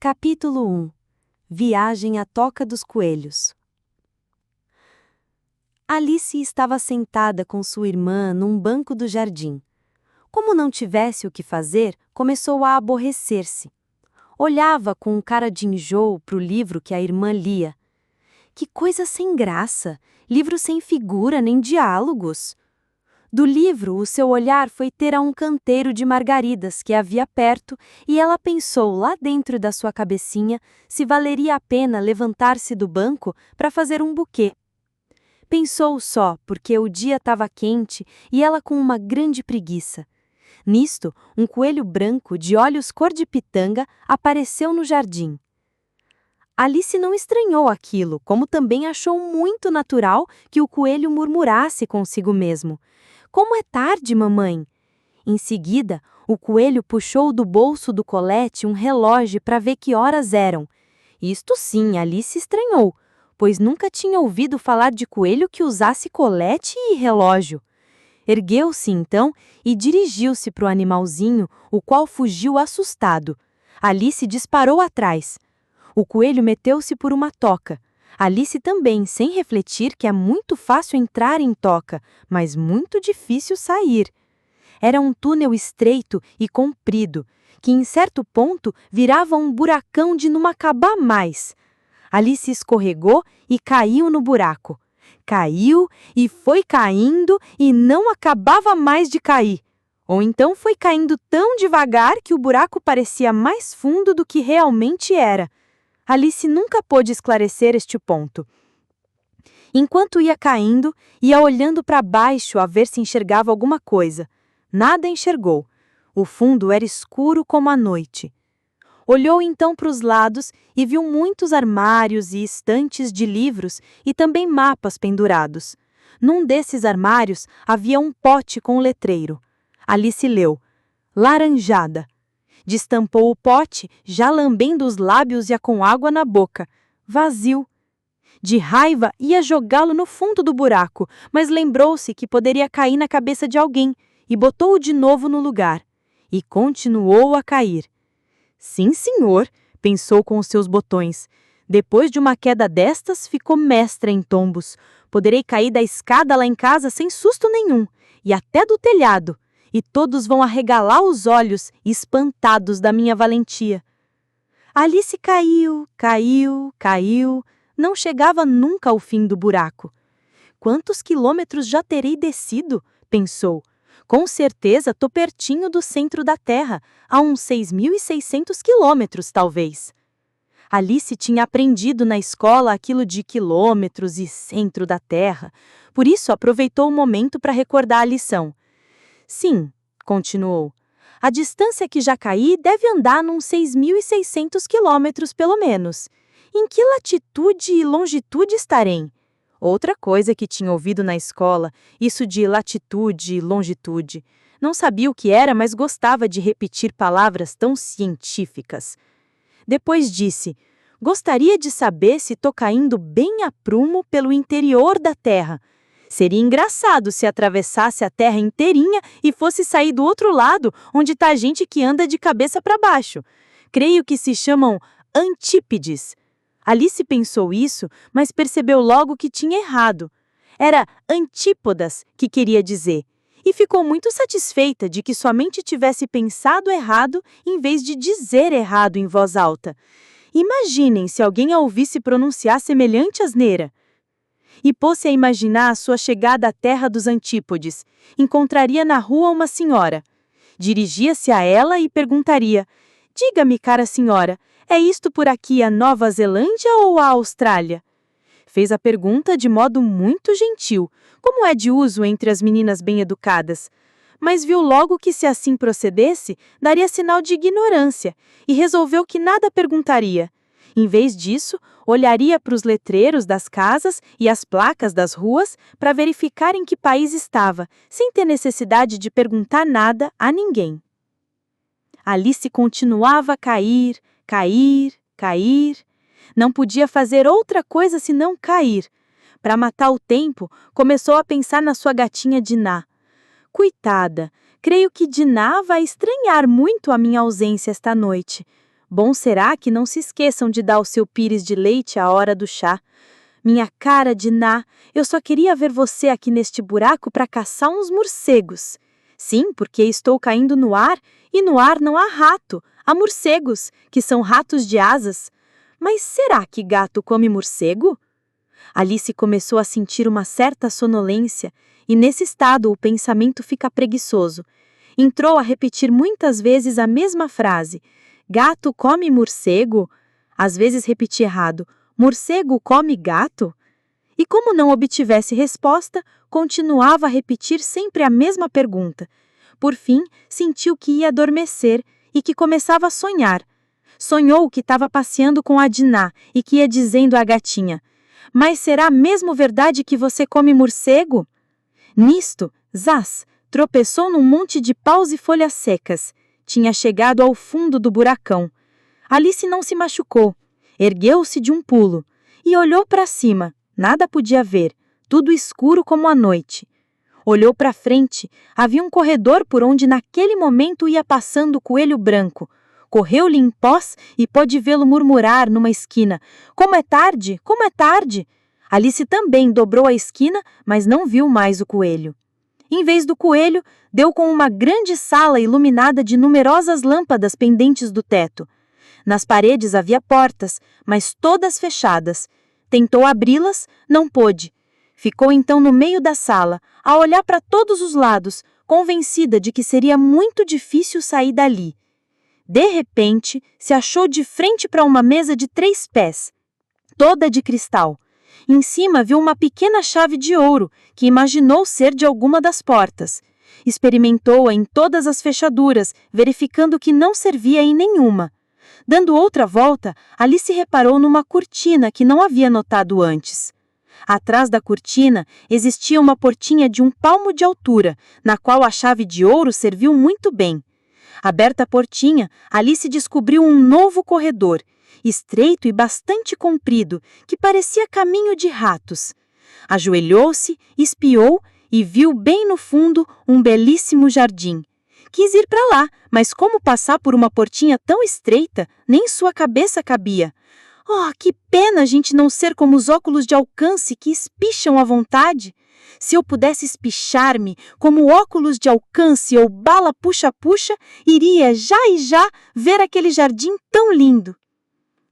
Capítulo 1. Viagem à Toca dos Coelhos. Alice estava sentada com sua irmã num banco do jardim. Como não tivesse o que fazer, começou a aborrecer-se. Olhava com cara de enjoo para o livro que a irmã lia. Que coisa sem graça! Livro sem figura nem diálogos! Do livro, o seu olhar foi ter a um canteiro de margaridas que havia perto e ela pensou lá dentro da sua cabecinha se valeria a pena levantar-se do banco para fazer um buquê. Pensou só porque o dia estava quente e ela com uma grande preguiça. Nisto, um coelho branco de olhos cor de pitanga apareceu no jardim. Alice não estranhou aquilo, como também achou muito natural que o coelho murmurasse consigo mesmo. Como é tarde, mamãe? Em seguida, o coelho puxou do bolso do colete um relógio para ver que horas eram. Isto sim, Alice estranhou, pois nunca tinha ouvido falar de coelho que usasse colete e relógio. Ergueu-se então e dirigiu-se para o animalzinho, o qual fugiu assustado. Alice disparou atrás. O coelho meteu-se por uma toca. Alice também, sem refletir que é muito fácil entrar em toca, mas muito difícil sair. Era um túnel estreito e comprido, que em certo ponto virava um buracão de não acabar mais. Alice escorregou e caiu no buraco. Caiu e foi caindo e não acabava mais de cair. Ou então foi caindo tão devagar que o buraco parecia mais fundo do que realmente era. Alice nunca pôde esclarecer este ponto. Enquanto ia caindo, ia olhando para baixo a ver se enxergava alguma coisa. Nada enxergou. O fundo era escuro como a noite. Olhou então para os lados e viu muitos armários e estantes de livros e também mapas pendurados. Num desses armários havia um pote com letreiro. Alice leu: Laranjada. Destampou o pote, já lambendo os lábios e com água na boca. Vazio. De raiva, ia jogá-lo no fundo do buraco, mas lembrou-se que poderia cair na cabeça de alguém e botou-o de novo no lugar. E continuou a cair. Sim, senhor, pensou com os seus botões. Depois de uma queda destas, ficou mestra em tombos. Poderei cair da escada lá em casa sem susto nenhum, e até do telhado. E todos vão arregalar os olhos, espantados da minha valentia. Alice caiu, não chegava nunca ao fim do buraco. Quantos quilômetros já terei descido? Pensou. Com certeza tô pertinho do centro da Terra, a uns 6.600 quilômetros, talvez. Alice tinha aprendido na escola aquilo de quilômetros e centro da Terra, por isso aproveitou o momento para recordar a lição. Sim, continuou, a distância que já caí deve andar uns 6.600 quilômetros pelo menos. Em que latitude e longitude estarei? Outra coisa que tinha ouvido na escola, isso de latitude e longitude. Não sabia o que era, mas gostava de repetir palavras tão científicas. Depois disse, gostaria de saber se estou caindo bem a prumo pelo interior da Terra. Seria engraçado se atravessasse a Terra inteirinha e fosse sair do outro lado, onde está a gente que anda de cabeça para baixo. Creio que se chamam antípodes. Alice pensou isso, mas percebeu logo que tinha errado. Era antípodas que queria dizer, e ficou muito satisfeita de que somente tivesse pensado errado em vez de dizer errado em voz alta. Imaginem se alguém a ouvisse pronunciar semelhante asneira. E pôs-se a imaginar a sua chegada à terra dos antípodes. Encontraria na rua uma senhora. Dirigia-se a ela e perguntaria, diga-me, cara senhora, é isto por aqui a Nova Zelândia ou a Austrália? Fez a pergunta de modo muito gentil, como é de uso entre as meninas bem-educadas. Mas viu logo que se assim procedesse, daria sinal de ignorância, e resolveu que nada perguntaria. Em vez disso, olharia para os letreiros das casas e as placas das ruas para verificar em que país estava, sem ter necessidade de perguntar nada a ninguém. Alice continuava a cair. Não podia fazer outra coisa senão cair. Para matar o tempo, começou a pensar na sua gatinha Dinah. Coitada, creio que Dinah vai estranhar muito a minha ausência esta noite. Bom será que não se esqueçam de dar o seu pires de leite à hora do chá. Minha cara de Ná, eu só queria ver você aqui neste buraco para caçar uns morcegos. Sim, porque estou caindo no ar e no ar não há rato, há morcegos, que são ratos de asas. Mas será que gato come morcego? Alice começou a sentir uma certa sonolência e nesse estado o pensamento fica preguiçoso. Entrou a repetir muitas vezes a mesma frase. Gato come morcego? Às vezes repetia errado. Morcego come gato? E como não obtivesse resposta, continuava a repetir sempre a mesma pergunta. Por fim, sentiu que ia adormecer e que começava a sonhar. Sonhou que estava passeando com a Diná e que ia dizendo à gatinha: mas será mesmo verdade que você come morcego? Nisto, zás, tropeçou num monte de paus e folhas secas. Tinha chegado ao fundo do buracão. Alice não se machucou. Ergueu-se de um pulo e olhou para cima. Nada podia ver, tudo escuro como a noite. Olhou para frente. Havia um corredor por onde naquele momento ia passando o coelho branco. Correu-lhe em pós e pôde vê-lo murmurar numa esquina. Como é tarde! Como é tarde! Alice também dobrou a esquina, mas não viu mais o coelho. Em vez do coelho, deu com uma grande sala iluminada de numerosas lâmpadas pendentes do teto. Nas paredes havia portas, mas todas fechadas. Tentou abri-las, não pôde. Ficou então no meio da sala, a olhar para todos os lados, convencida de que seria muito difícil sair dali. De repente, se achou de frente para uma mesa de 3 pés, toda de cristal. Em cima viu uma pequena chave de ouro, que imaginou ser de alguma das portas. Experimentou-a em todas as fechaduras, verificando que não servia em nenhuma. Dando outra volta, Alice reparou numa cortina que não havia notado antes. Atrás da cortina existia uma portinha de 1 palmo de altura, na qual a chave de ouro serviu muito bem. Aberta a portinha, Alice descobriu um novo corredor, estreito e bastante comprido, que parecia caminho de ratos. Ajoelhou-se, espiou e viu bem no fundo um belíssimo jardim. Quis ir para lá, mas como passar por uma portinha tão estreita, nem sua cabeça cabia. Oh, que pena a gente não ser como os óculos de alcance que espicham à vontade. Se eu pudesse espichar-me como óculos de alcance ou bala puxa-puxa, iria já e já ver aquele jardim tão lindo.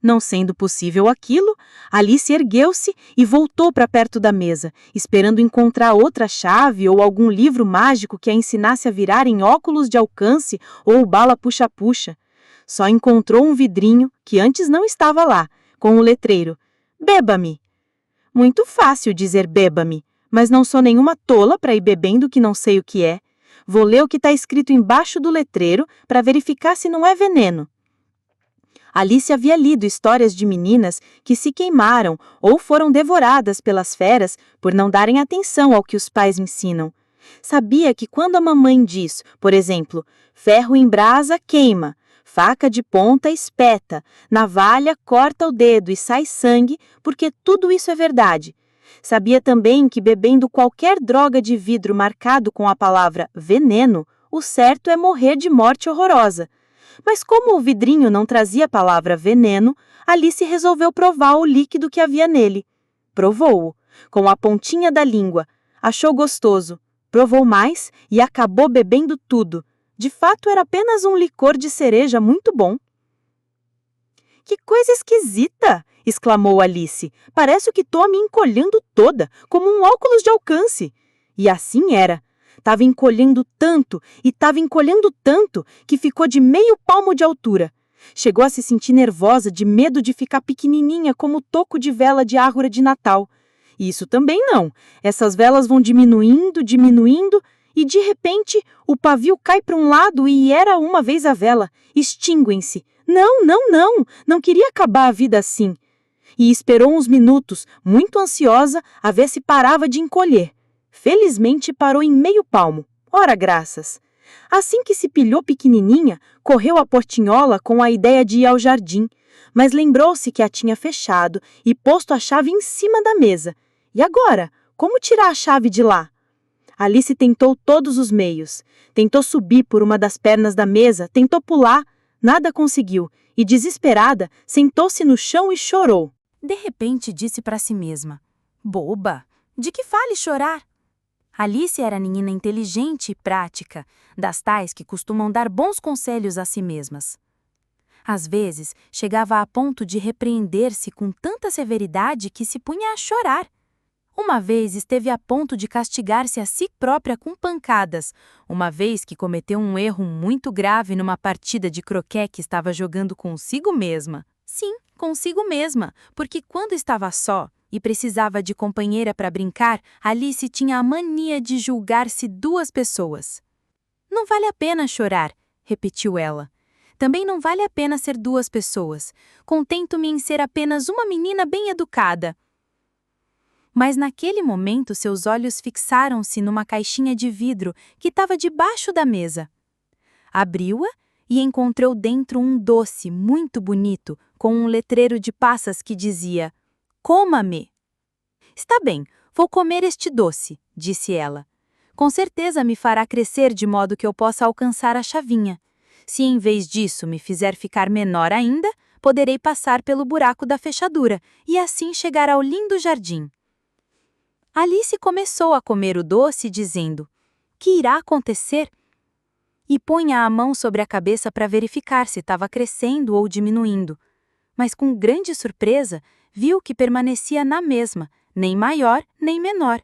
Não sendo possível aquilo, Alice ergueu-se e voltou para perto da mesa, esperando encontrar outra chave ou algum livro mágico que a ensinasse a virar em óculos de alcance ou bala puxa-puxa. Só encontrou um vidrinho, que antes não estava lá, com o letreiro: Beba-me. Muito fácil dizer beba-me, mas não sou nenhuma tola para ir bebendo que não sei o que é. Vou ler o que está escrito embaixo do letreiro para verificar se não é veneno. Alice havia lido histórias de meninas que se queimaram ou foram devoradas pelas feras por não darem atenção ao que os pais ensinam. Sabia que quando a mamãe diz, por exemplo, ferro em brasa queima, faca de ponta espeta, navalha corta o dedo e sai sangue, porque tudo isso é verdade. Sabia também que bebendo qualquer droga de vidro marcado com a palavra veneno, o certo é morrer de morte horrorosa. Mas como o vidrinho não trazia a palavra veneno, Alice resolveu provar o líquido que havia nele. Provou-o, com a pontinha da língua. Achou gostoso. Provou mais e acabou bebendo tudo. De fato, era apenas um licor de cereja muito bom. Que coisa esquisita! Exclamou Alice. Parece que estou me encolhendo toda, como um óculos de alcance. E assim era. Estava encolhendo tanto que ficou de meio palmo de altura. Chegou a se sentir nervosa de medo de ficar pequenininha como toco de vela de árvore de Natal. E isso também não. Essas velas vão diminuindo, e de repente o pavio cai para um lado e era uma vez a vela. Extinguem-se. Não queria acabar a vida assim. E esperou uns minutos, muito ansiosa, a ver se parava de encolher. Felizmente parou em meio palmo. Ora graças! Assim que se pilhou pequenininha, correu à portinhola com a ideia de ir ao jardim, mas lembrou-se que a tinha fechado e posto a chave em cima da mesa. E agora? Como tirar a chave de lá? Alice tentou todos os meios. Tentou subir por uma das pernas da mesa, tentou pular, nada conseguiu, e, desesperada, sentou-se no chão e chorou. De repente disse para si mesma: boba, de que fale chorar? Alice era menina inteligente e prática, das tais que costumam dar bons conselhos a si mesmas. Às vezes, chegava a ponto de repreender-se com tanta severidade que se punha a chorar. Uma vez esteve a ponto de castigar-se a si própria com pancadas, uma vez que cometeu um erro muito grave numa partida de croquet que estava jogando consigo mesma. Sim, consigo mesma, porque quando estava só e precisava de companheira para brincar, Alice tinha a mania de julgar-se duas pessoas. Não vale a pena chorar, repetiu ela. Também não vale a pena ser duas pessoas. Contento-me em ser apenas uma menina bem educada. Mas naquele momento seus olhos fixaram-se numa caixinha de vidro que estava debaixo da mesa. Abriu-a e encontrou dentro um doce muito bonito com um letreiro de passas que dizia: "Coma-me." "Está bem, vou comer este doce", disse ela. "Com certeza me fará crescer de modo que eu possa alcançar a chavinha. Se em vez disso me fizer ficar menor ainda, poderei passar pelo buraco da fechadura e assim chegar ao lindo jardim." Alice começou a comer o doce dizendo: "Que irá acontecer?" E punha a mão sobre a cabeça para verificar se estava crescendo ou diminuindo. Mas com grande surpresa, viu que permanecia na mesma, nem maior nem menor.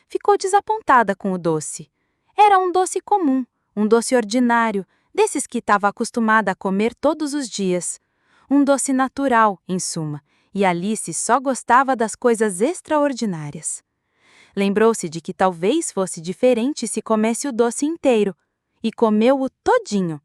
Ficou desapontada com o doce. Era um doce comum, um doce ordinário, desses que estava acostumada a comer todos os dias. Um doce natural, em suma, e Alice só gostava das coisas extraordinárias. Lembrou-se de que talvez fosse diferente se comesse o doce inteiro, e comeu-o todinho.